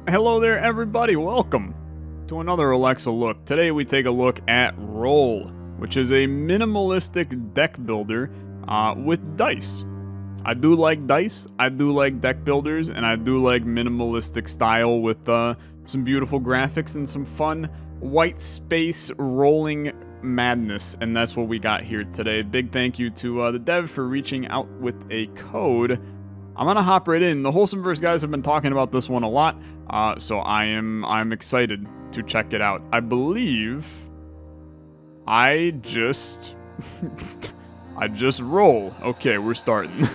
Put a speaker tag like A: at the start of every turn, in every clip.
A: Hello there, everybody. Welcome to another Olexa look. Today we take a look at Roll, which is a minimalistic deck builder with dice. I do like dice, I do like deck builders, and I do like minimalistic style with some beautiful graphics and some fun white space rolling madness, and that's what we got here today. Big thank you to the dev for reaching out with a code. I'm gonna hop right in. The Wholesomeverse guys have been talking about this one a lot, so I'm excited to check it out. I believe I just roll. Okay, we're starting.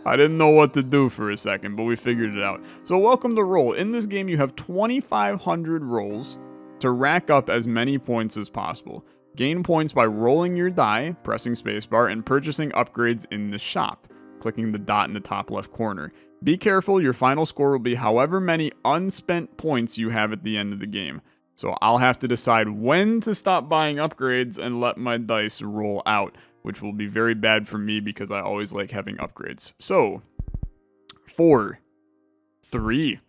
A: I didn't know what to do for a second, but we figured it out. So welcome to Roll. In this game, you have 2,500 rolls to rack up as many points as possible. Gain points by rolling your die, pressing spacebar, and purchasing upgrades in the shop, clicking the dot in the top left corner. Be careful, your final score will be however many unspent points you have at the end of the game. So I'll have to decide when to stop buying upgrades and let my dice roll out, which will be very bad for me because I always like having upgrades. So, 4, 3,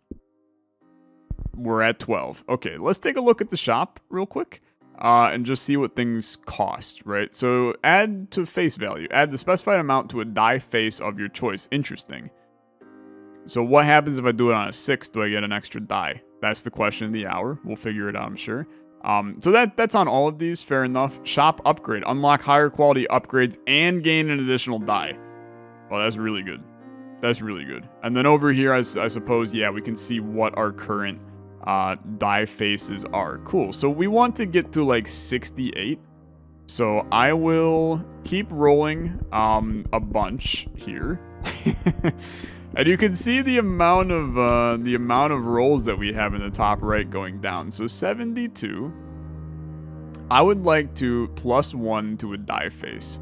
A: we're at 12. Okay, let's take a look at the shop real quick. And just see what things cost, right? So add to face value. Add the specified amount to a die face of your choice. Interesting. So what happens if I do it on a 6? Do I get an extra die? That's the question of the hour. We'll figure it out, I'm sure. So that's on all of these. Fair enough. Shop upgrade. Unlock higher quality upgrades and gain an additional die. Well, that's really good. That's really good. And then over here, I suppose, yeah, we can see what our current die faces are. Cool. So we want to get to like 68. So I will keep rolling a bunch here. And you can see the amount of rolls that we have in the top right going down. So 72. I would like to +1 to a die face.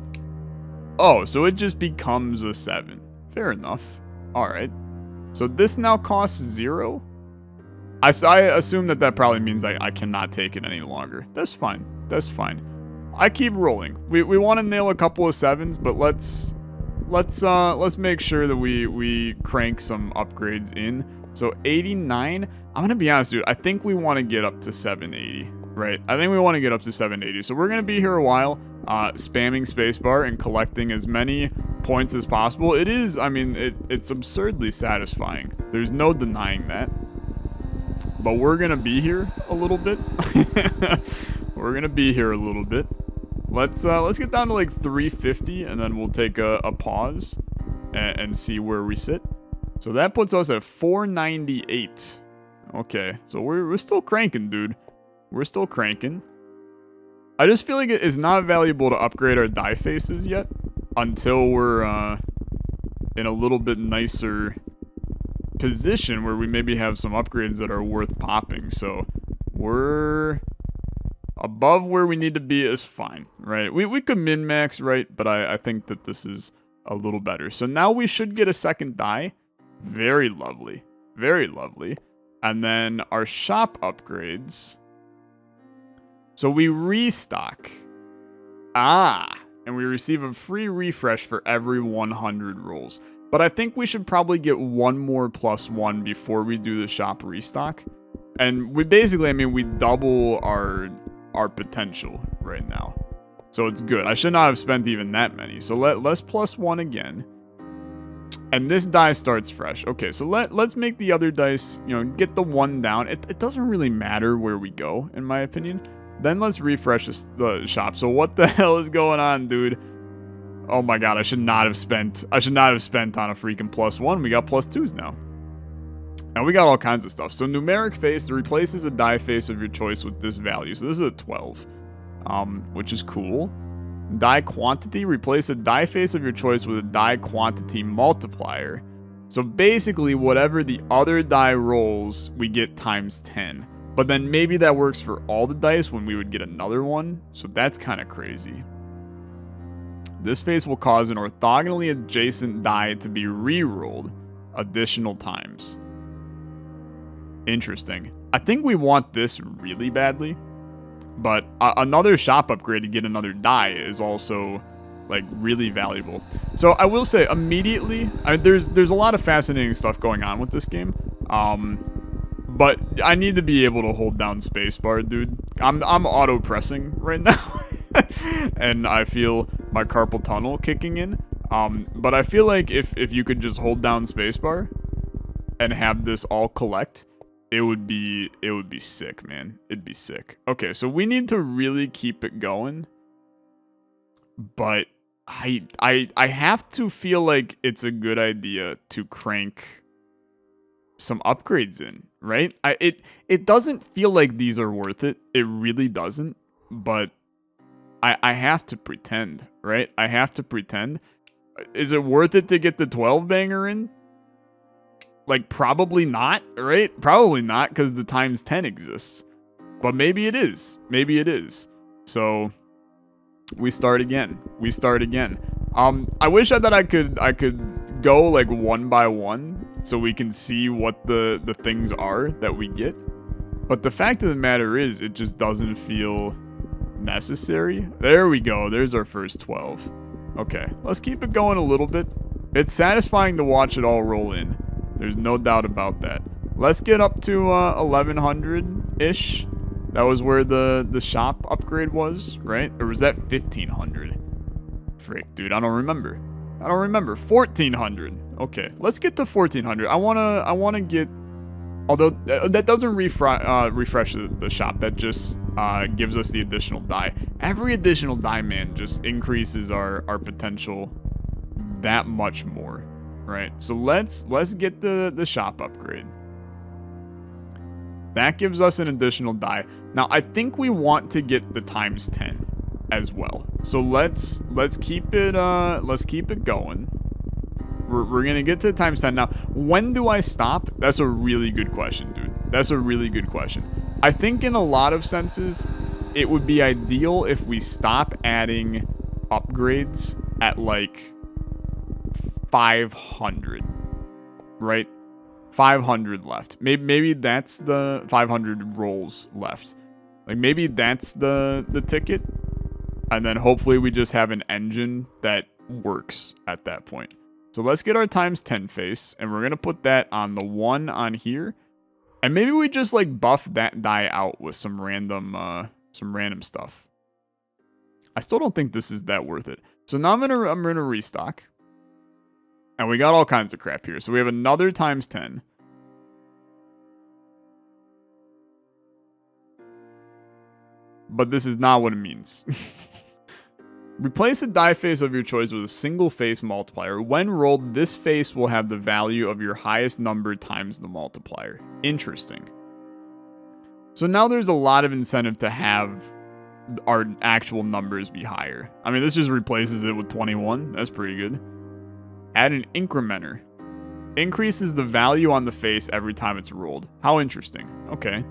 A: Oh, so it just becomes a 7. Fair enough. All right. So this now costs 0. I assume that probably means I cannot take it any longer. That's fine. That's fine. I keep rolling. We want to nail a couple of 7s, but let's make sure that we crank some upgrades in. So 89. I'm gonna be honest, dude. I think we want to get up to 780. Right? I think we want to get up to 780. So we're gonna be here a while, spamming spacebar and collecting as many points as possible. It is. I mean, it's absurdly satisfying. There's no denying that. But we're gonna be here a little bit. We're gonna be here a little bit. Let's get down to like 350, and then we'll take a pause and see where we sit. So that puts us at 498. Okay, so we're still cranking, dude. We're still cranking. I just feel like it is not valuable to upgrade our die faces yet until we're in a little bit nicer position where we maybe have some upgrades that are worth popping. So we're above where we need to be is fine, right? We could min-max, right? But I think that this is a little better. So now we should get a second die. Very lovely. Very lovely. And then our shop upgrades. So we restock. And we receive a free refresh for every 100 rolls. But I think we should probably get one more +1 before we do the shop restock. And we basically, I mean, we double our potential right now. So it's good. I should not have spent even that many. So let's +1 again. And this die starts fresh. Okay, so let's make the other dice, get the 1 down. It doesn't really matter where we go, in my opinion. Then let's refresh the shop. So what the hell is going on, dude? Oh my god, I should not have spent on a freaking +1. We got +2s now. And we got all kinds of stuff. So numeric face replaces a die face of your choice with this value. So this is a 12, which is cool. Die quantity, replace a die face of your choice with a die quantity multiplier. So basically, whatever the other die rolls, we get ×10. But then maybe that works for all the dice when we would get another one. So that's kind of crazy. This face will cause an orthogonally adjacent die to be re-rolled additional times. Interesting. I think we want this really badly. But another shop upgrade to get another die is also like really valuable. So I will say immediately, there's a lot of fascinating stuff going on with this game. But I need to be able to hold down spacebar, dude. I'm auto pressing right now, and I feel my carpal tunnel kicking in. But I feel like if you could just hold down spacebar and have this all collect, it would be sick, man. It'd be sick. Okay, so we need to really keep it going, but I have to feel like it's a good idea to crank some upgrades in, right? It doesn't feel like these are worth it. It really doesn't. But I have to pretend, right? I have to pretend. Is it worth it to get the 12 banger in? Like, probably not, right? Probably not, because the times 10 exists. But maybe it is. Maybe it is. So we start again. We start again. I wish that I could go like one by one so we can see what the things are that we get. But the fact of the matter is, it just doesn't feel necessary. There we go. There's our first 12. Okay, let's keep it going a little bit. It's satisfying to watch it all roll in. There's no doubt about that. Let's get up to 1100-ish. That was where the shop upgrade was, right? Or was that 1500? Frick, dude, I don't remember. 1400. Okay, let's get to 1400. I wanna get. Although that doesn't refresh the shop. That just gives us the additional die. Every additional die, man, just increases our potential that much more, right? So let's get the shop upgrade. That gives us an additional die. Now I think we want to get the times 10 as well. So let's keep it going. We're gonna get to times 10 now. When do I stop? That's a really good question, dude. That's a really good question. I think in a lot of senses, it would be ideal if we stop adding upgrades at like 500, right? 500 left. Maybe that's the 500 rolls left. Like maybe that's the ticket. And then hopefully we just have an engine that works at that point. So let's get our times 10 face, and we're going to put that on the one on here. And maybe we just like buff that die out with some random stuff. I still don't think this is that worth it. So now I'm gonna restock. And we got all kinds of crap here. So we have another times 10. But this is not what it means. Replace a die face of your choice with a single face multiplier. When rolled, this face will have the value of your highest number times the multiplier. Interesting. So now there's a lot of incentive to have our actual numbers be higher. I mean, this just replaces it with 21. That's pretty good. Add an incrementer. Increases the value on the face every time it's rolled. How interesting. Okay.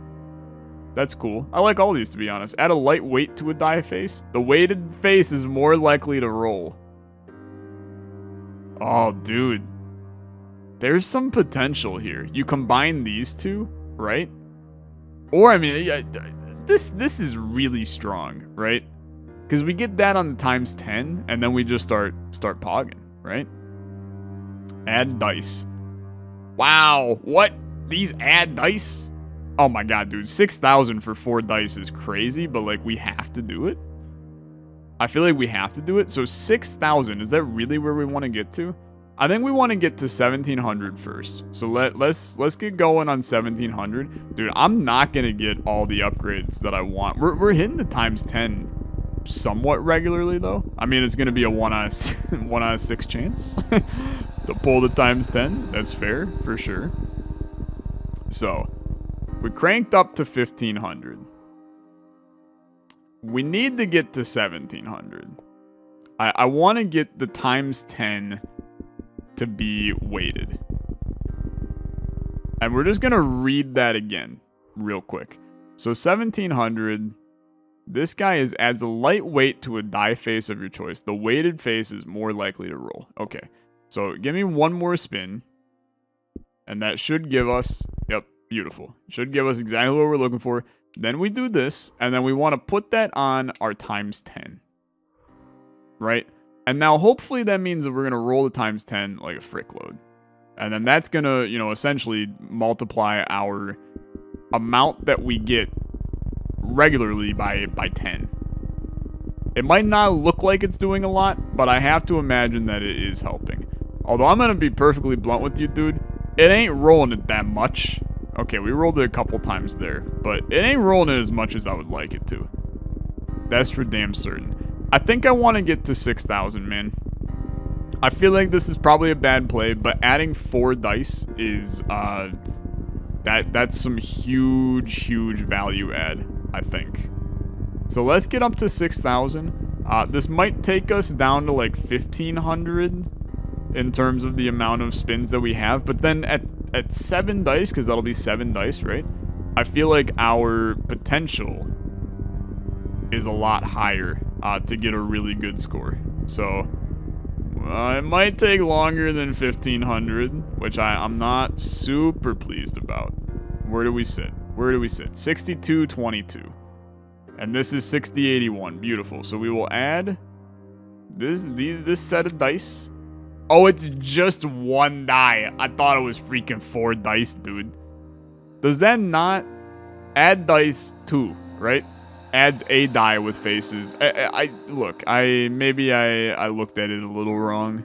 A: That's cool. I like all these, to be honest. Add a light weight to a die face. The weighted face is more likely to roll. Oh, dude. There's some potential here. You combine these two, right? Or, I mean, this is really strong, right? Because we get that on the times 10, and then we just start pogging, right? Add dice. Wow, what? These add dice? Oh my god, dude. 6,000 for 4 dice is crazy, but like we have to do it. I feel like we have to do it. So 6,000, is that really where we want to get to? I think we want to get to 1,700 first. So let's get going on 1,700. Dude, I'm not going to get all the upgrades that I want. We're hitting the times 10 somewhat regularly though. I mean, it's going to be a 1 out of 6 chance to pull the times 10. That's fair, for sure. So we cranked up to 1,500. We need to get to 1,700. I want to get the times 10 to be weighted. And we're just going to read that again real quick. So 1,700. This guy adds a light weight to a die face of your choice. The weighted face is more likely to roll. Okay. So give me one more spin. And that should give us... Yep. Beautiful. Should give us exactly what we're looking for. Then we do this, and then we want to put that on our times 10. Right? And now hopefully that means that we're going to roll the times 10 like a frick load. And then that's gonna, you know, essentially multiply our amount that we get regularly by 10. It might not look like it's doing a lot, but I have to imagine that it is helping. Although I'm gonna be perfectly blunt with you, dude, it ain't rolling it that much. Okay, we rolled it a couple times there, but it ain't rolling it as much as I would like it to. That's for damn certain. I think I want to get to 6,000, man. I feel like this is probably a bad play, but adding 4 dice is, that's some huge value add, I think. So let's get up to 6,000. This might take us down to like 1,500 in terms of the amount of spins that we have, but then at 7 dice, because that'll be 7 dice, right? I feel like our potential is a lot higher to get a really good score. So it might take longer than 1,500, which I'm not super pleased about. Where do we sit? Where do we sit? 62.22. And this is 60.81. Beautiful. So we will add this set of dice. Oh, it's just 1 die. I thought it was freaking 4 dice, dude. Does that not add dice 2, right? Adds a die with faces. Maybe I looked at it a little wrong.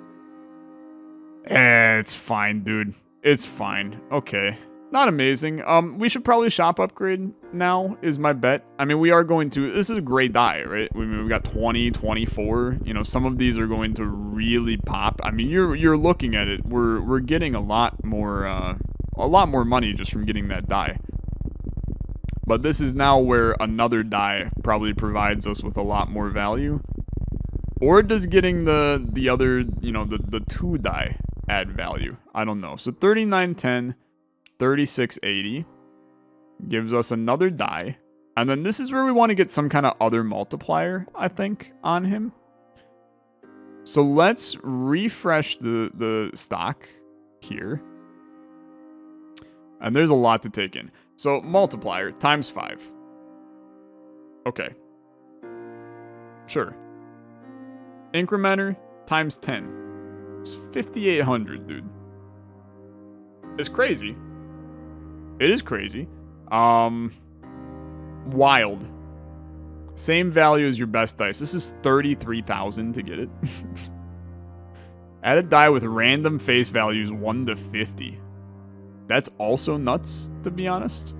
A: It's fine, dude. It's fine. Okay. Not amazing. We should probably shop upgrade now, is my bet. I mean, we are going to... This is a great die, right? I mean, we've got 20, 24. You know, some of these are going to really pop. I mean, you're looking at it. We're getting a lot more money just from getting that die. But this is now where another die probably provides us with a lot more value. Or does getting the other, you know, the 2 die add value? I don't know. So 39.10... 3680 gives us another die. And then this is where we want to get some kind of other multiplier, I think, on him. So let's refresh the stock here. And there's a lot to take in. So multiplier times 5. Okay. Sure. Incrementer times 10. It's 5,800, dude. It's crazy. It is crazy. Wild. Same value as your best dice. This is 33,000 to get it. Add a die with random face values 1 to 50. That's also nuts, to be honest.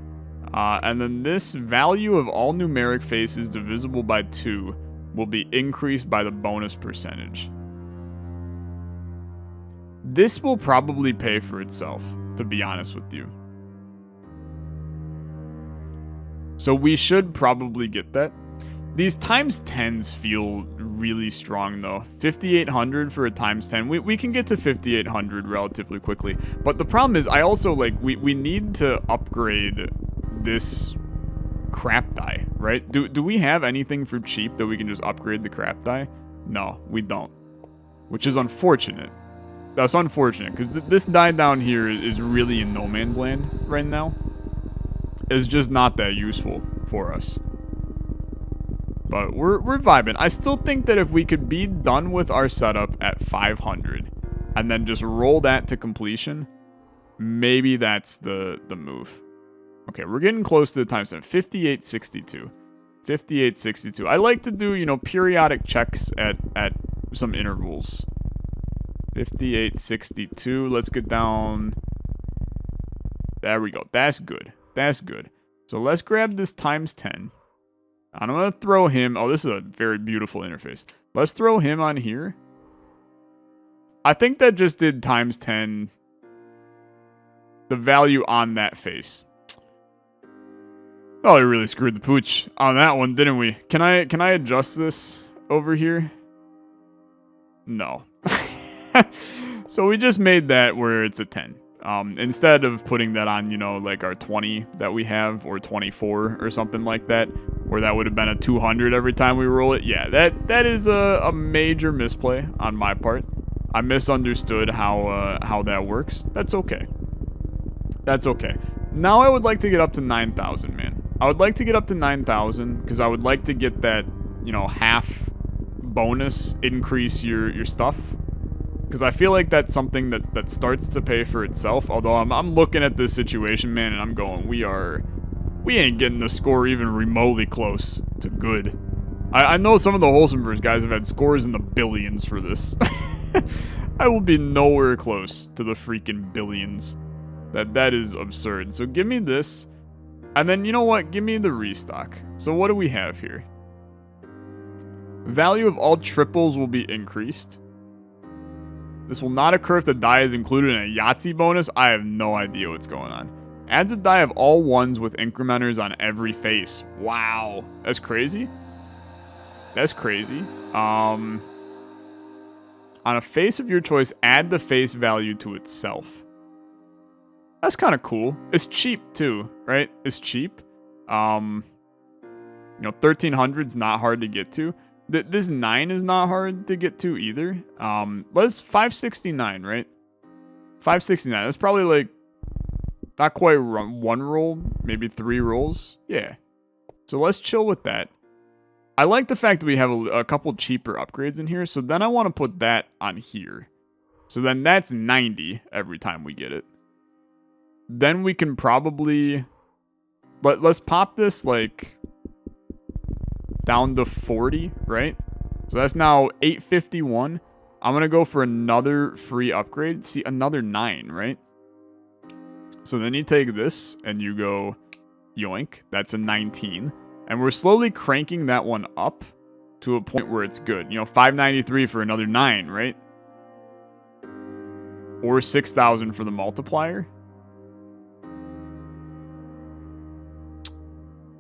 A: And then this value of all numeric faces divisible by 2 will be increased by the bonus percentage. This will probably pay for itself, to be honest with you. So we should probably get that. These times 10s feel really strong though. 5,800 for a times 10. We can get to 5,800 relatively quickly. But the problem is I also we need to upgrade this crap die, right? Do we have anything for cheap that we can just upgrade the crap die? No, we don't. Which is unfortunate. That's unfortunate because this die down here is really in no man's land right now. Is just not that useful for us. But we're vibing. I still think that if we could be done with our setup at 500 and then just roll that to completion, maybe that's the move. Okay, we're getting close to the time stamp. 58.62. 58.62. I like to do, you know, periodic checks at some intervals. 58.62. Let's get down. There we go. That's good. That's good. So let's grab this times 10. I'm going to throw him. Oh, this is a very beautiful interface. Let's throw him on here. I think that just did times 10. The value on that face. Oh, we really screwed the pooch on that one, didn't we? Can I adjust this over here? No. So we just made that where it's a 10. Instead of putting that on, you know, like our 20 that we have, or 24 or something like that, where that would have been a 200 every time we roll it. Yeah, that is a major misplay on my part. I misunderstood how that works. That's okay. That's okay. Now I would like to get up to 9,000, man. I would like to get up to 9,000 because I would like to get that, you know, half bonus increase your stuff. Because I feel like that's something that starts to pay for itself. Although I'm looking at this situation, man, and I'm going, we ain't getting a score even remotely close to good. I know some of the Wholesomeverse guys have had scores in the billions for this. I will be nowhere close to the freaking billions. That is absurd. So give me this. And then, you know what? Give me the restock. So what do we have here? Value of all triples will be increased. This will not occur if the die is included in a Yahtzee bonus. I have no idea what's going on. Adds a die of all ones with incrementers on every face. Wow. That's crazy. That's crazy. On a face of your choice, add the face value to itself. That's kind of cool. It's cheap too, right? It's cheap. You know, 1300's not hard to get to. This 9 is not hard to get to either. Let's 569, right? 569. That's probably like not quite one roll, maybe 3 rolls. Yeah. So let's chill with that. I like the fact that we have a couple cheaper upgrades in here. So then I want to put that on here. So then that's 90 every time we get it. Then we can probably let's pop this like down to 40, right? So that's now 851. I'm gonna go for another free upgrade. See, another 9, right? So then you take this and you go yoink. That's a 19. And we're slowly cranking that one up to a point where it's good. You know, 593 for another 9, right? Or 6,000 for the multiplier.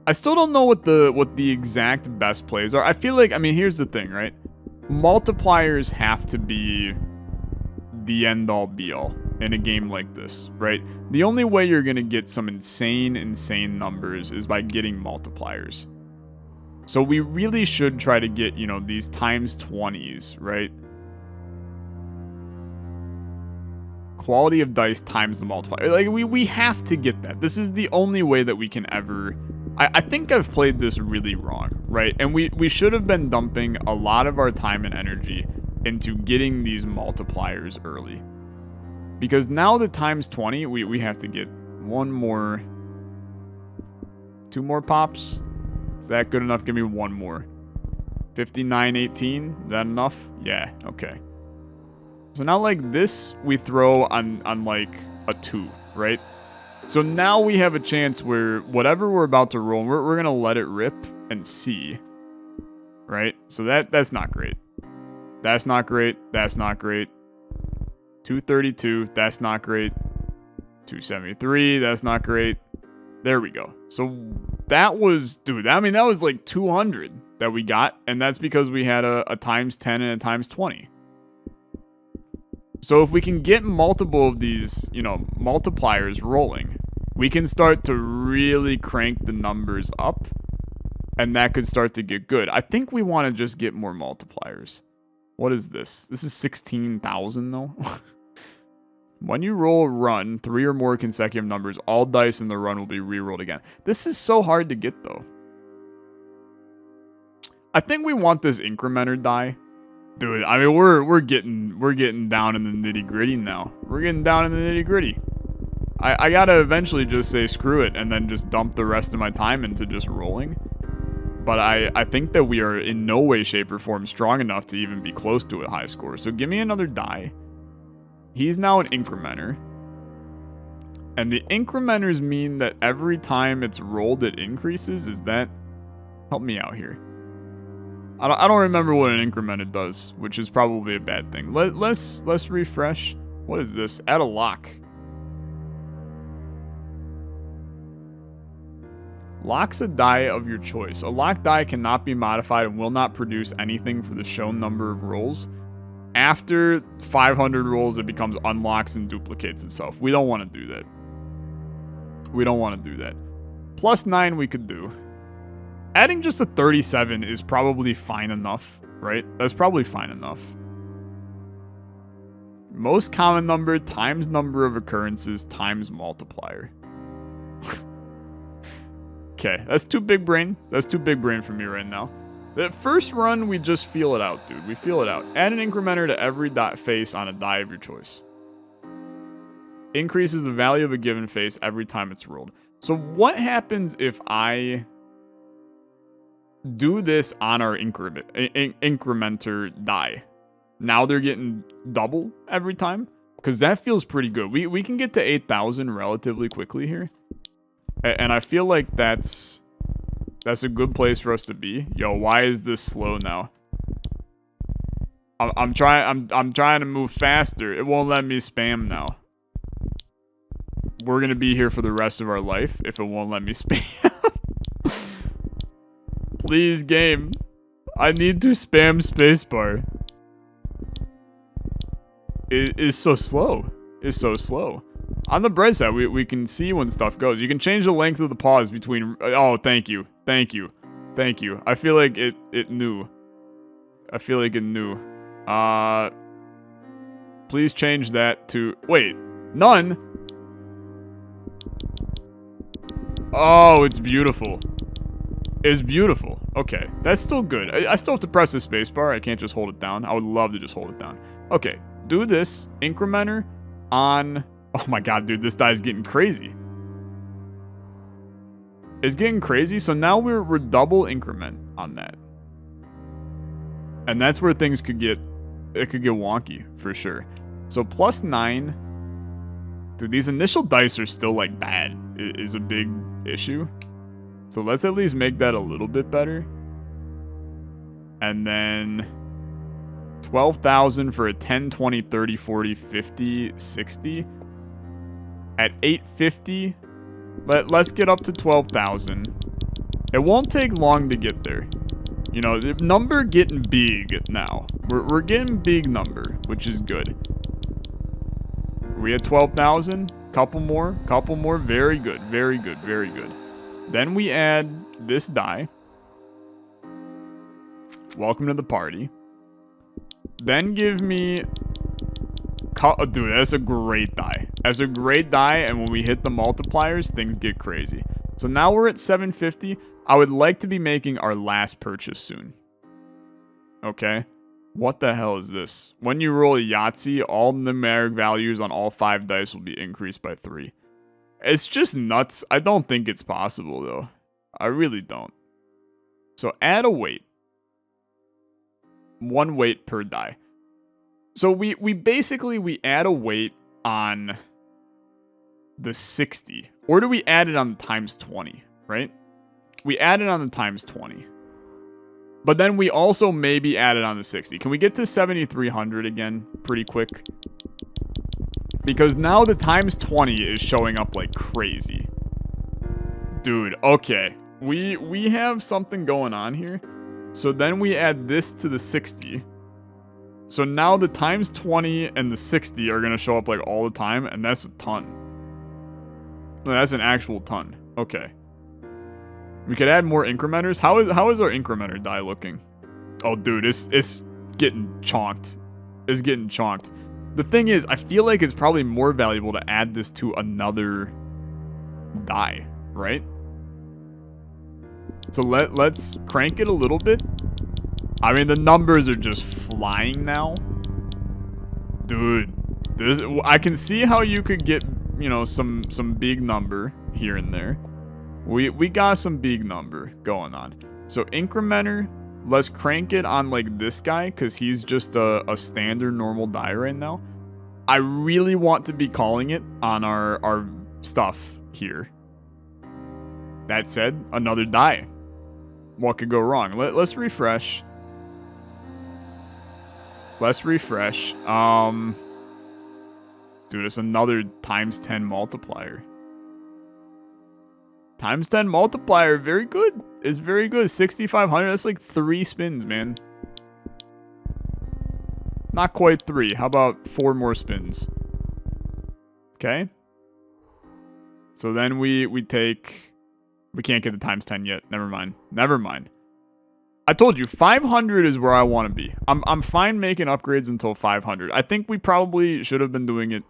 A: I still don't know what the exact best plays are. I feel like, I mean, here's the thing, right? Multipliers have to be the end-all be-all in a game like this, right? The only way you're going to get some insane numbers is by getting multipliers. So we really should try to get, you know, these times 20s, right? Quality of dice times the multiplier. Like, we have to get that. This is the only way that we can ever... I think I've played this really wrong, right? And we should have been dumping a lot of our time and energy into getting these multipliers early. Because now the times 20, we have to get 2 more pops. Is that good enough? Give me 1 more. 5918, is that enough? Yeah, okay. So now like this, we throw on like a 2, right? So now we have a chance where whatever we're about to roll, we're going to let it rip and see. Right? So that's not great. That's not great. That's not great. 232, that's not great. 273, that's not great. There we go. So that was, dude, I mean, that was like 200 that we got. And that's because we had a times 10 and a times 20. So if we can get multiple of these, you know, multipliers rolling, we can start to really crank the numbers up, and that could start to get good. I think we want to just get more multipliers. What is this? This is 16,000 though. When you roll a run, 3 or more consecutive numbers, all dice in the run will be re-rolled again. This is so hard to get though. I think we want this incrementer die. Dude, I mean, we're getting down in the nitty-gritty now. We're getting down in the nitty-gritty. I gotta eventually just say screw it and then just dump the rest of my time into just rolling. But I think that we are in no way, shape, or form strong enough to even be close to a high score. So give me another die. He's now an incrementer. And the incrementers mean that every time it's rolled, it increases. Is that... Help me out here. I don't remember what an incremented does, which is probably a bad thing. Let's refresh. What is this? Add a lock. Lock's a die of your choice. A locked die cannot be modified and will not produce anything for the shown number of rolls. After 500 rolls, it becomes unlocks and duplicates itself. We don't want to do that. We don't want to do that. Plus 9 we could do. Adding just a 37 is probably fine enough, right? That's probably fine enough. Most common number times number of occurrences times multiplier. Okay, that's too big brain. That's too big brain for me right now. The first run, we just feel it out, dude. We feel it out. Add an incrementer to every dot face on a die of your choice. Increases the value of a given face every time it's rolled. So what happens if I do this on our incrementer die? Now they're getting double every time? Because that feels pretty good. We can get to 8,000 relatively quickly here. And I feel like that's a good place for us to be. Yo, why is this slow now? I'm trying to move faster. It won't let me spam now. We're gonna be here for the rest of our life if it won't let me spam. Please, game. I need to spam spacebar. It is so slow. It's so slow. On the bright side, we can see when stuff goes. You can change the length of the pause between... Oh, thank you. Thank you. Thank you. I feel like it knew. I feel like it knew. Please change that to... Wait. None? Oh, it's beautiful. It's beautiful. Okay. That's still good. I still have to press the spacebar. I can't just hold it down. I would love to just hold it down. Okay. Do this. Incrementer on... Oh my god, dude. This die is getting crazy. It's getting crazy. So now we're double increment on that. And that's where things could get... It could get wonky, for sure. So +9... Dude, these initial dice are still, like, bad. It is a big issue. So let's at least make that a little bit better. And then 12,000 for a 10, 20, 30, 40, 50, 60. At 850, let's get up to 12,000. It won't take long to get there. You know, the number getting big now. We're getting big number, which is good. We had 12,000. Couple more. Very good. Very good. Very good. Then we add this die. Welcome to the party. Then give me... Oh, dude, that's a great die. That's a great die, and when we hit the multipliers, things get crazy. So now we're at 750. I would like to be making our last purchase soon. Okay. What the hell is this? When you roll a Yahtzee, all numeric values on all 5 dice will be increased by 3. It's just nuts. I don't think it's possible, though. I really don't. So add a weight. 1 weight per die. So we basically add a weight on the 60. Or do we add it on the times 20, right? We add it on the times 20. But then we also maybe add it on the 60. Can we get to 7,300 again pretty quick? Because now the times 20 is showing up like crazy. Dude, okay. We have something going on here. So then we add this to the 60. So now the times 20 and the 60 are going to show up like all the time. And that's a ton. No, that's an actual ton. Okay. We could add more incrementers. How is our incrementer die looking? Oh, dude, it's getting chonked. It's getting chonked. The thing is, I feel like it's probably more valuable to add this to another die, right? So let's crank it a little bit. I mean, the numbers are just flying now. Dude, I can see how you could get, you know, some big number here and there. We got some big number going on. So incrementer, let's crank it on like this guy because he's just a standard normal die right now. I really want to be calling it on our stuff here. That said, another die. What could go wrong? Let's refresh. Let's refresh. Dude, it's another times 10 multiplier. Times 10 multiplier, very good. It's very good. 6,500. That's like 3 spins, man. Not quite 3. How about 4 more spins? Okay. So then we take... We can't get the times 10 yet. Never mind. Never mind. I told you, 500 is where I want to be. I'm fine making upgrades until 500. I think we probably should have been doing it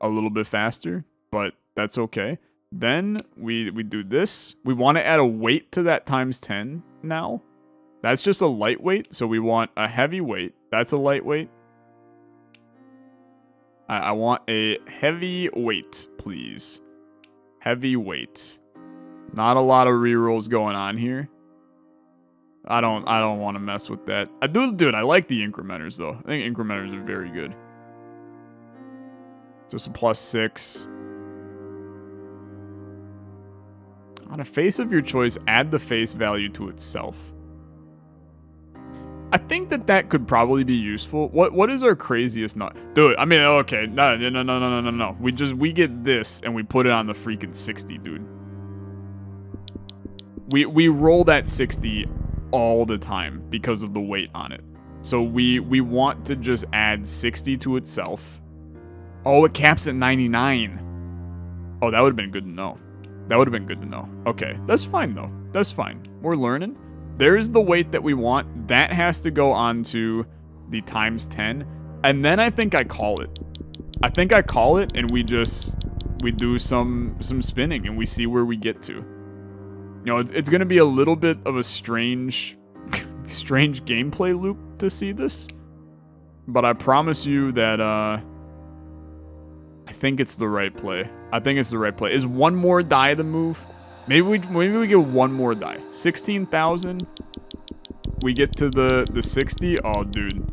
A: a little bit faster, but that's okay. Then we do this. We want to add a weight to that times 10 now. That's just a lightweight, so we want a heavyweight. That's a lightweight. I want a heavyweight, please. Heavyweight. Not a lot of rerolls going on here. I don't want to mess with that. Dude, I like the incrementers though. I think incrementers are very good. Just a +6. On a face of your choice, add the face value to itself. I think that could probably be useful. What is our craziest nut? Dude, I mean, okay, no. We get this and we put it on the freaking 60, dude. We roll that 60 all the time because of the weight on it. So we want to just add 60 to itself. Oh, it caps at 99. Oh, that would have been good to know. That would have been good to know. Okay, that's fine though. That's fine. We're learning. There's the weight that we want. That has to go onto the ×10. And then I think I call it. I think I call it and we do some spinning and we see where we get to. You know, it's going to be a little bit of a strange gameplay loop to see this. But I promise you that I think it's the right play. I think it's the right play. Is one more die the move? Maybe we get one more die. 16,000. We get to the 60. Oh, dude.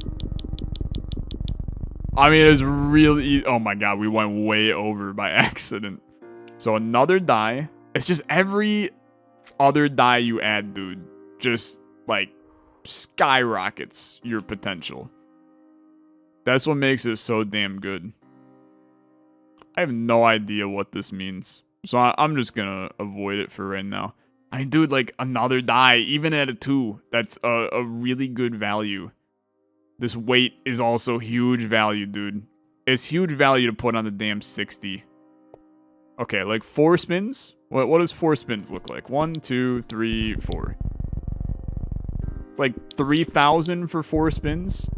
A: I mean, it's really... Oh, my God. We went way over by accident. So, another die. It's just every other die you add, dude. Just, like, skyrockets your potential. That's what makes it so damn good. I have no idea what this means. So I'm just gonna avoid it for right now. I mean, dude, like, another die, even at a 2, that's a really good value. This weight is also huge value, dude. It's huge value to put on the damn 60. Okay, like 4 spins? What does 4 spins look like? 1, 2, 3, 4. It's like 3,000 for 4 spins.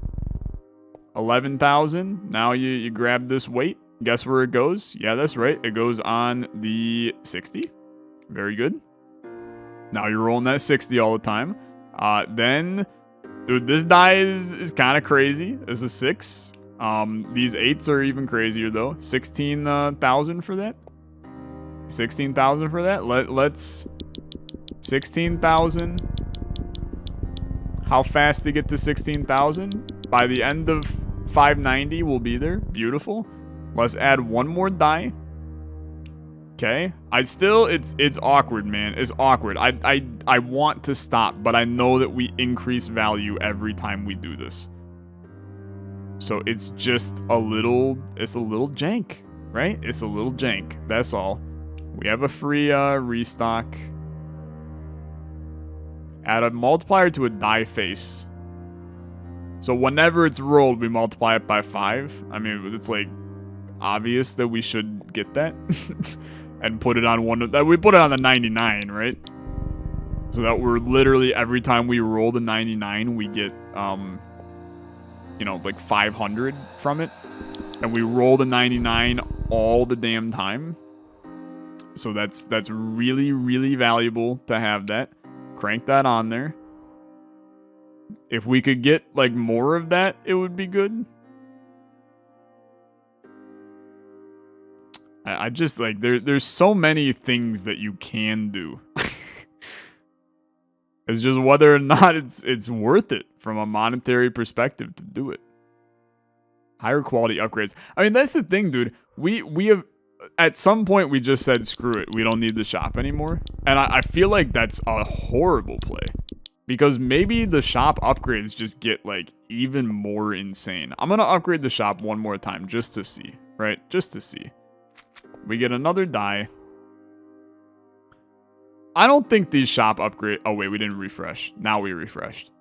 A: 11,000. Now you grab this weight. Guess where it goes? Yeah, that's right. It goes on the 60. Very good. Now you're rolling that 60 all the time. Then, dude, this die is kind of crazy. It's a 6. These 8s are even crazier though. 16,000 for that. 16,000 for that. Let's 16,000. How fast to get to 16,000? By the end of 590, we'll be there. Beautiful. Let's add one more die. Okay. It's awkward, man. It's awkward. I want to stop, but I know that we increase value every time we do this. So it's just a little jank, right? It's a little jank. That's all. We have a free restock. Add a multiplier to a die face. So whenever it's rolled, we multiply it by 5. I mean, it's like obvious that we should get that and put it on we put it on the 99, right? So that we're literally every time we roll the 99, we get you know, like 500 from it, and we roll the 99 all the damn time. So that's really valuable to have that. Crank that on there. If we could get like more of that, it would be good. I just like there's so many things that you can do. It's just whether or not it's worth it from a monetary perspective to do it. Higher quality upgrades. I mean, that's the thing, dude. We have at some point we just said screw it. We don't need the shop anymore. And I feel like that's a horrible play. Because maybe the shop upgrades just get like even more insane. I'm gonna upgrade the shop one more time just to see, right? Just to see. We get another die. I don't think these shop upgrade... Oh, wait, we didn't refresh. Now we refreshed.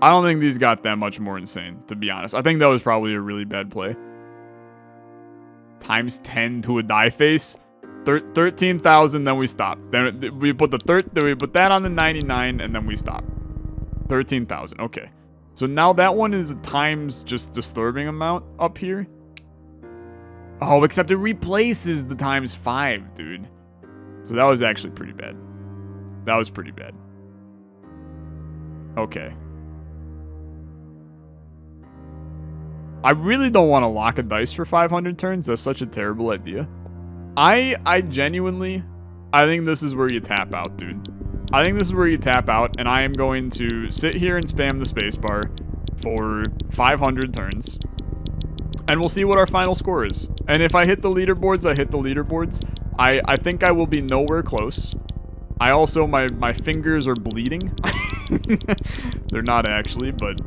A: I don't think these got that much more insane, to be honest. I think that was probably a really bad play. Times 10 to a die face. 13,000, then we stop. Then we put that on the 99, and then we stop. 13,000, okay. So now that one is a times just disturbing amount up here. Oh, except it replaces the times 5, dude. So that was actually pretty bad. That was pretty bad. Okay. I really don't want to lock a dice for 500 turns. That's such a terrible idea. I genuinely, I think this is where you tap out, dude. I think this is where you tap out, and I am going to sit here and spam the spacebar for 500 turns. And we'll see what our final score is. And if I hit the leaderboards, I hit the leaderboards. I think I will be nowhere close. I also, my fingers are bleeding. They're not actually, but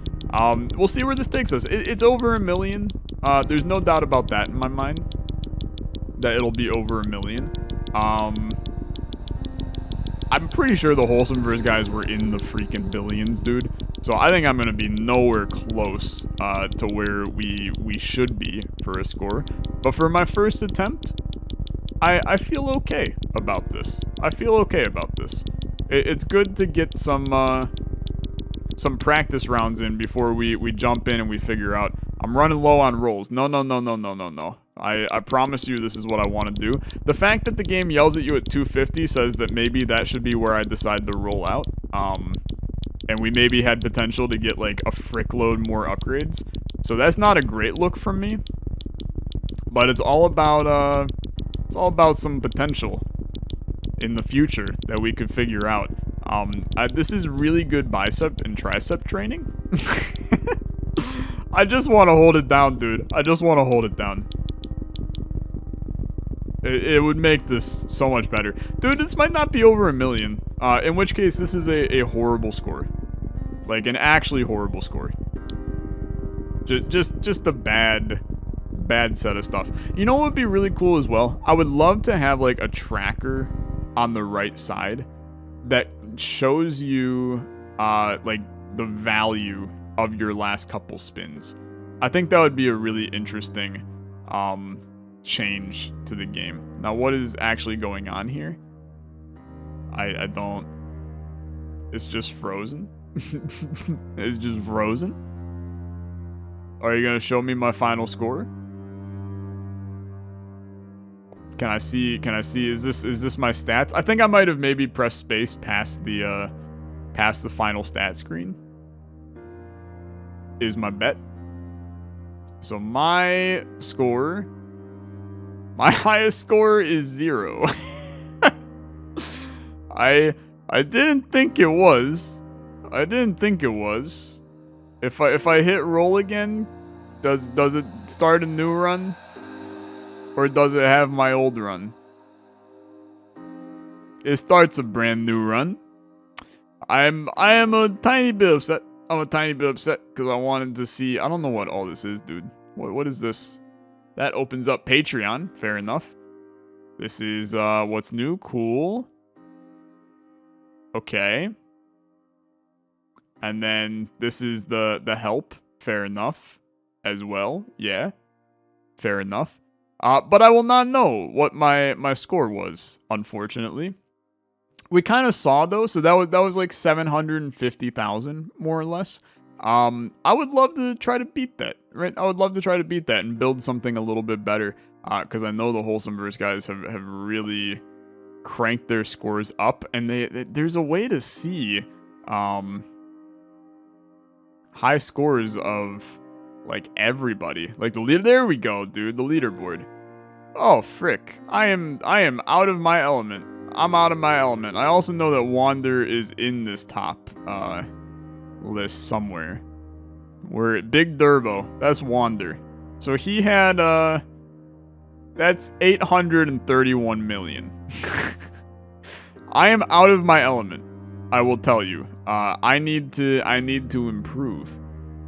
A: we'll see where this takes us. It's over 1 million. There's no doubt about that in my mind. That it'll be over 1 million. I'm pretty sure the Wholesome Verse guys were in the freaking billions, dude. So I think I'm going to be nowhere close to where we should be for a score. But for my first attempt, I feel okay about this. I feel okay about this. It's good to get some practice rounds in before we jump in and we figure out, I'm running low on rolls. No. I promise you this is what I want to do. The fact that the game yells at you at 250 says that maybe that should be where I decide to roll out. And we maybe had potential to get like a frick load more upgrades. So that's not a great look from me. But it's all about some potential in the future that we could figure out. This is really good bicep and tricep training. I just want to hold it down, dude. I just want to hold it down. It would make this so much better. Dude, this might not be over 1 million. In which case, this is a horrible score. Like, an actually horrible score. Just a bad set of stuff. You know what would be really cool as well? I would love to have, like, a tracker on the right side that shows you, like, the value of your last couple spins. I think that would be a really interesting, change to the game. Now, what is actually going on here? I don't... It's just frozen. It's just frozen. Are you gonna show me my final score? Can I see, is this my stats? I think I might have maybe pressed space past the final stat screen. Is my bet. So my score, my highest score is 0. I didn't think it was. I didn't think it was. If I hit roll again, does it start a new run? Or does it have my old run? It starts a brand new run. I am a tiny bit upset. I'm a tiny bit upset because I wanted to see. I don't know what all this is, dude. What is this? That opens up Patreon. Fair enough. This is what's new. Cool. Okay. And then this is the help. Fair enough. As well. Yeah. Fair enough. But I will not know what my score was, unfortunately. We kind of saw though, so that was like 750,000 more or less. I would love to try to beat that, right? I would love to try to beat that and build something a little bit better, because I know the Wholesome Verse guys have really cranked their scores up, and there's a way to see high scores of like everybody. Like the leader. There we go, dude. The leaderboard. Oh frick! I am out of my element. I'm out of my element. I also know that Wander is in this top list somewhere. We're at Big Durbo. That's Wander. So he had that's 831 million. I am out of my element. I will tell you. I need to improve,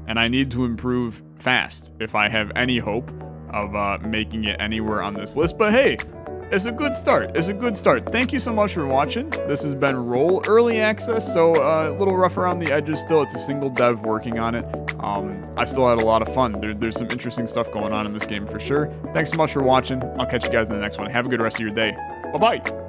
A: and I need to improve fast if I have any hope of making it anywhere on this list. But hey, it's a good start. It's a good start. Thank you so much for watching. This has been Roll Early Access, so a little rough around the edges still. It's a single dev working on it. I still had a lot of fun. There's some interesting stuff going on in this game for sure. Thanks so much for watching. I'll catch you guys in the next one. Have a good rest of your day. Bye-bye.